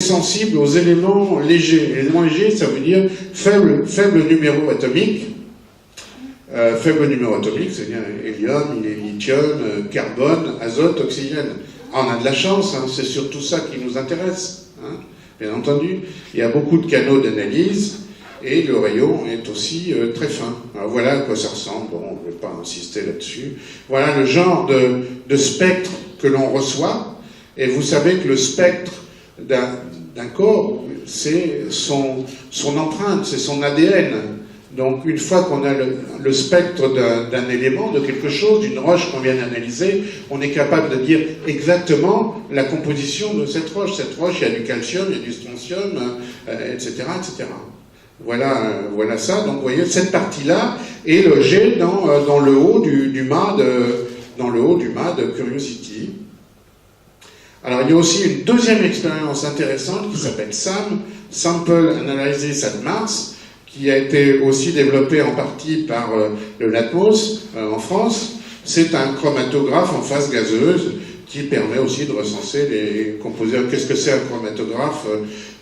sensible aux éléments légers. Les éléments légers, ça veut dire faible numéro atomique. Faible numéro atomique, c'est-à-dire hélium, lithium, carbone, azote, oxygène. On a de la chance, hein, c'est surtout ça qui nous intéresse. Hein, bien entendu, il y a beaucoup de canaux d'analyse et le rayon est aussi très fin. Alors voilà à quoi ça ressemble, bon, je ne vais pas insister là-dessus. Voilà le genre de spectre que l'on reçoit, et vous savez que le spectre d'un corps, c'est son empreinte, c'est son ADN. Donc une fois qu'on a le spectre d'un élément, de quelque chose, d'une roche qu'on vient d'analyser, on est capable de dire exactement la composition de cette roche. Cette roche, il y a du calcium, il y a du strontium, etc., etc. Voilà ça. Donc vous voyez, cette partie-là est logée dans le haut du mât de Curiosity. Alors il y a aussi une deuxième expérience intéressante qui s'appelle SAM, Sample Analysis at Mars, qui a été aussi développé en partie par le LATMOS en France. C'est un chromatographe en phase gazeuse qui permet aussi de recenser les composés. Qu'est-ce que c'est un chromatographe?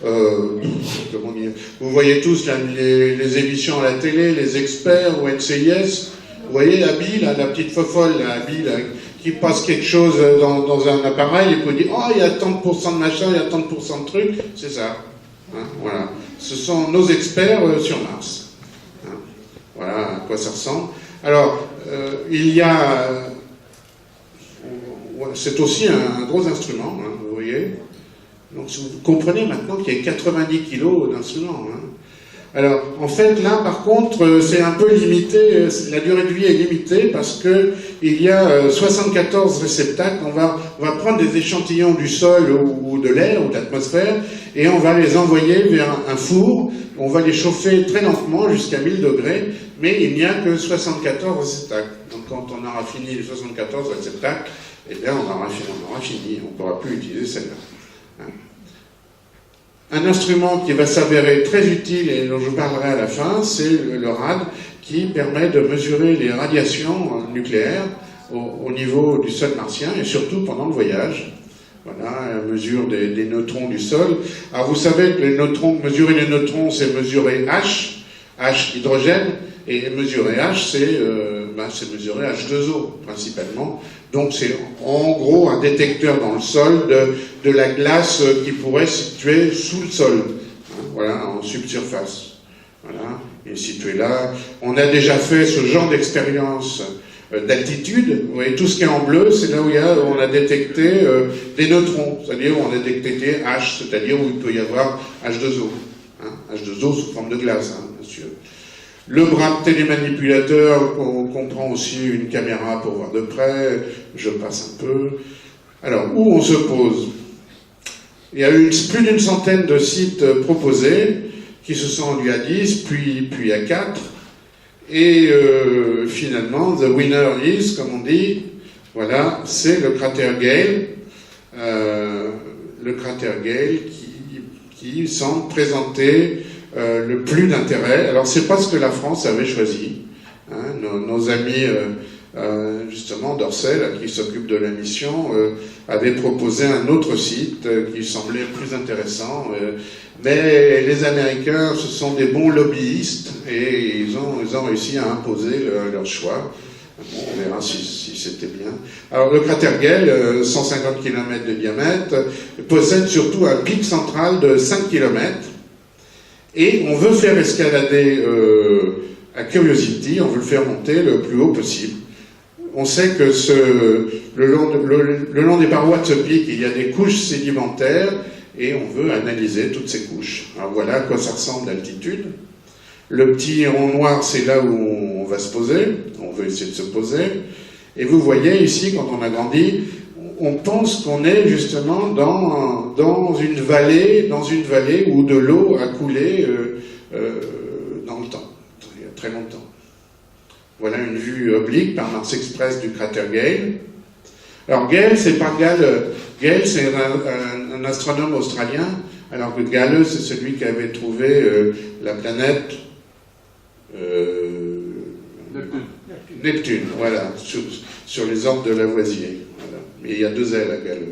Comment dire? Vous voyez tous là, les émissions à la télé, les experts ou NCIS. Vous voyez Abby, là, la petite fofolle, Abby, là, qui passe quelque chose dans un appareil et qui dit « Oh, il y a tant de pourcents de machin, il y a tant de pourcents de trucs. » C'est ça. Hein, voilà. Ce sont nos experts sur Mars. Hein, voilà à quoi ça ressemble. Alors, il y a... c'est aussi un gros instrument, hein, vous voyez. Donc, vous comprenez maintenant qu'il y a 90 kilos d'instruments. Hein. Alors, en fait, là, par contre, c'est un peu limité, la durée de vie est limitée parce que il y a 74 réceptacles. On va prendre des échantillons du sol ou de l'air ou de l'atmosphère et on va les envoyer vers un four. On va les chauffer très lentement jusqu'à 1000 degrés, mais il n'y a que 74 réceptacles. Donc, quand on aura fini les 74 réceptacles, eh bien, on aura fini. On ne pourra plus utiliser celle-là. Hein. Un instrument qui va s'avérer très utile et dont je parlerai à la fin, c'est le RAD, qui permet de mesurer les radiations nucléaires au niveau du sol martien et surtout pendant le voyage. Voilà, la mesure des neutrons du sol. Alors vous savez que les neutrons, mesurer les neutrons, c'est mesurer H hydrogène, et mesurer H, c'est mesurer H2O principalement. Donc c'est en gros un détecteur dans le sol de la glace qui pourrait se situer sous le sol, hein, voilà, en subsurface. Voilà, il est situé là. On a déjà fait ce genre d'expérience d'altitude. Vous voyez, tout ce qui est en bleu, c'est là où on a détecté des neutrons, c'est-à-dire où on a détecté H, c'est-à-dire où il peut y avoir H2O. Hein, H2O sous forme de glace, hein, bien sûr. Le bras télémanipulateur comprend aussi une caméra pour voir de près. Je passe un peu. Alors, où on se pose? Il y a eu plus d'une centaine de sites proposés qui se sont rendus à 10, puis à 4. Et finalement, the winner is, comme on dit, voilà, c'est le cratère Gale. Le cratère Gale qui semble présenter le plus d'intérêt. Alors c'est pas ce que la France avait choisi. Hein, nos amis justement d'Orsay, qui s'occupe de la mission, avaient proposé un autre site qui semblait plus intéressant. Mais les Américains, ce sont des bons lobbyistes et ils ont réussi à imposer leur choix. Bon, on verra si c'était bien. Alors le cratère Gale, 150 km de diamètre, possède surtout un pic central de 5 km. Et on veut faire escalader à Curiosity, on veut le faire monter le plus haut possible. On sait que le long des parois de ce pic, il y a des couches sédimentaires et on veut analyser toutes ces couches. Alors voilà à quoi ça ressemble d'altitude. Le petit rond noir, c'est là où on va se poser. On veut essayer de se poser. Et vous voyez ici, quand on agrandit, on pense qu'on est justement dans une vallée où de l'eau a coulé dans le temps, il y a très longtemps. Voilà une vue oblique par Mars Express du cratère Gale. Alors Gale, c'est pas Gale. Gale, c'est un astronome australien, alors que Gale, c'est celui qui avait trouvé la planète Neptune, voilà, sur les orbes de Lavoisier. Voilà. Mais il y a 2 ailes à Gale.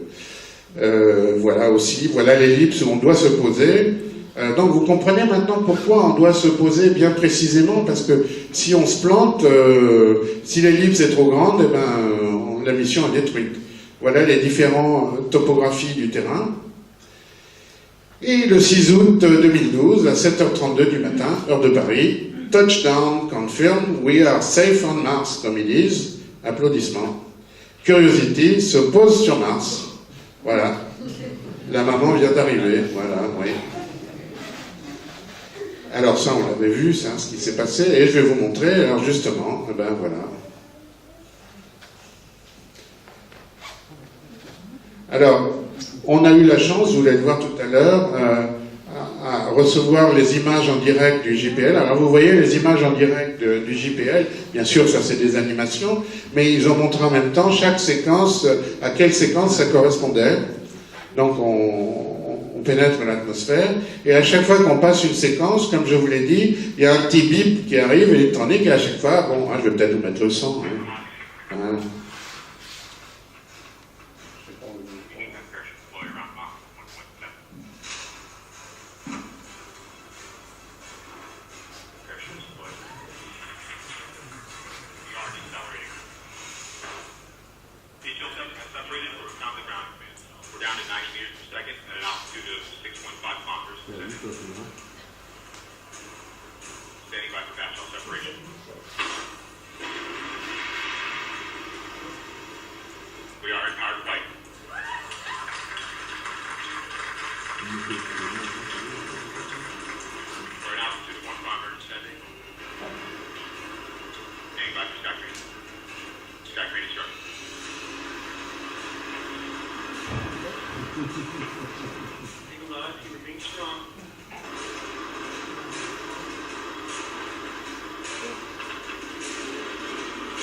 Voilà aussi, voilà l'ellipse où on doit se poser. Donc vous comprenez maintenant pourquoi on doit se poser bien précisément, parce que si on se plante, si l'ellipse est trop grande, eh ben, la mission est détruite. Voilà les différentes topographies du terrain. Et le 6 août 2012, à 7h32 du matin, heure de Paris, touchdown confirmed, we are safe on Mars, comme ils disent, applaudissements. Curiosity se pose sur Mars. Voilà. La maman vient d'arriver. Voilà, oui. Alors ça, on l'avait vu, ça, ce qui s'est passé, et je vais vous montrer, alors justement, ben voilà. Alors, on a eu la chance, vous allez le voir tout à l'heure, à recevoir les images en direct du JPL. Alors vous voyez les images en direct du JPL, bien sûr ça c'est des animations, mais ils ont montré en même temps chaque séquence, à quelle séquence ça correspondait. Donc on pénètre l'atmosphère, et à chaque fois qu'on passe une séquence, comme je vous l'ai dit, il y a un petit bip qui arrive électronique, et à chaque fois, bon, je vais peut-être vous mettre le son. Hein.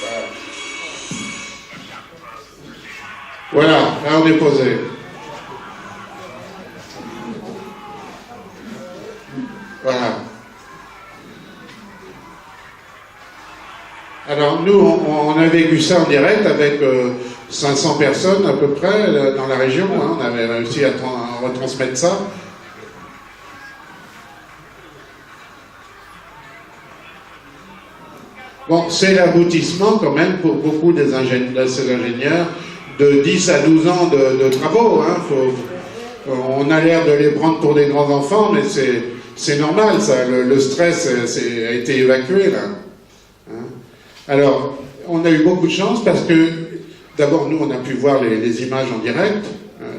Voilà. Voilà, là on est posé. Voilà. Alors nous, on a vécu ça en direct avec 500 personnes à peu près dans la région. Hein. On avait réussi à retransmettre ça. Bon, c'est l'aboutissement quand même pour beaucoup de ces ingénieurs de 10 à 12 ans de travaux. Hein. On a l'air de les prendre pour des grands enfants, mais c'est normal, ça. Le stress a été évacué, là. Hein. Alors, on a eu beaucoup de chance parce que, d'abord, nous, on a pu voir les images en direct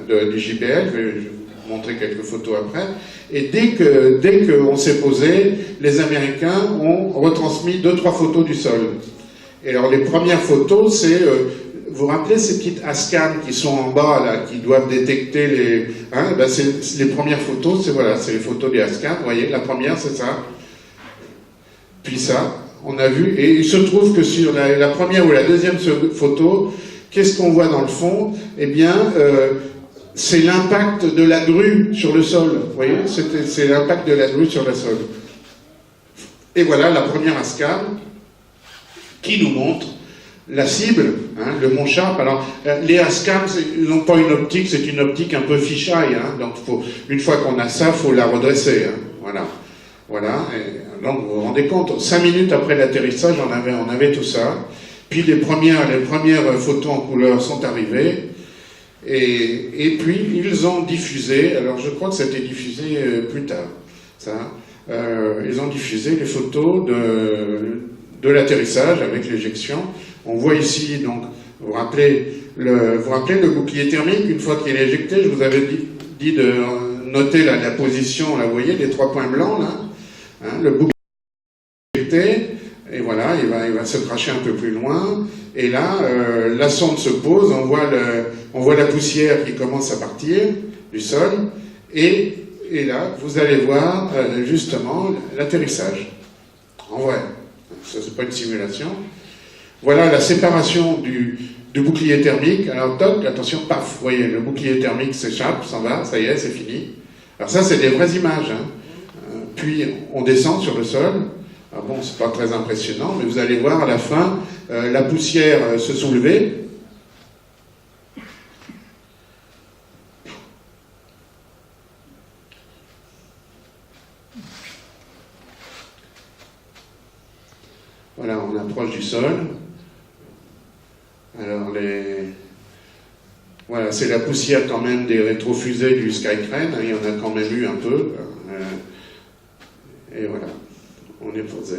du JPL. Je vais vous montrer quelques photos après. Et dès qu'on s'est posé, les Américains ont retransmis 2-3 photos du sol. Et alors, les premières photos, c'est... vous vous rappelez ces petites ASCAM qui sont en bas, là, qui doivent détecter les... Hein, ben les premières photos, c'est les photos des ASCAM. Vous voyez, la première, c'est ça. Puis ça, on a vu. Et il se trouve que sur la première ou la deuxième photo, qu'est-ce qu'on voit dans le fond? Eh bien, c'est l'impact de la grue sur le sol. Vous voyez, c'est l'impact de la grue sur le sol. Et voilà la première ASCAM qui nous montre la cible, hein, le Mont Sharp. Alors, les ASCAM, ils n'ont pas une optique, c'est une optique un peu fisheye. Hein, donc, une fois qu'on a ça, il faut la redresser. Hein, voilà. Voilà. Et, donc, vous vous rendez compte, 5 minutes après l'atterrissage, on avait tout ça. Puis, les premières photos en couleur sont arrivées. Et puis, ils ont diffusé, alors je crois que c'était diffusé plus tard, ça. Ils ont diffusé les photos de l'atterrissage avec l'éjection. On voit ici, donc, vous vous rappelez le bouclier thermique, une fois qu'il est éjecté, je vous avais dit de noter la position, là, vous voyez, les 3 points blancs, là, hein, le bouclier est éjecté, et voilà, il va se cracher un peu plus loin, et là, la sonde se pose, on voit la poussière qui commence à partir du sol, et là, vous allez voir, justement, l'atterrissage, en vrai. Ça, c'est pas une simulation. Voilà la séparation du bouclier thermique. Alors, toc, attention, paf, vous voyez, le bouclier thermique s'échappe, s'en va, ça y est, c'est fini. Alors ça, c'est des vraies images. Hein. Puis, on descend sur le sol. Alors bon, c'est pas très impressionnant, mais vous allez voir à la fin la poussière se soulever. Voilà, on approche du sol. Alors, voilà, c'est la poussière quand même des rétrofusées du Skytrain, il y en a quand même eu un peu. Et voilà, on est posé.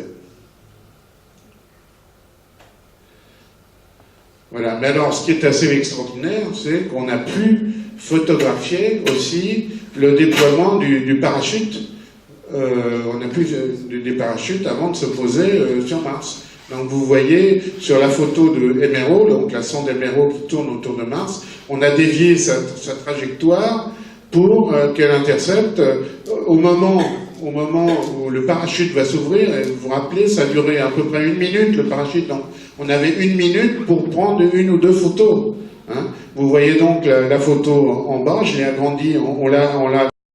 Voilà, mais alors ce qui est assez extraordinaire, c'est qu'on a pu photographier aussi le déploiement du parachute. On a pu des parachutes avant de se poser sur Mars. Donc vous voyez sur la photo de MRO, donc la sonde MRO qui tourne autour de Mars, on a dévié sa trajectoire pour qu'elle intercepte au moment où le parachute va s'ouvrir. Vous vous rappelez, ça a duré à peu près 1 minute le parachute, donc on avait 1 minute pour prendre 1 ou 2 photos. Hein. Vous voyez donc la photo en bas, je l'ai agrandie, on l'a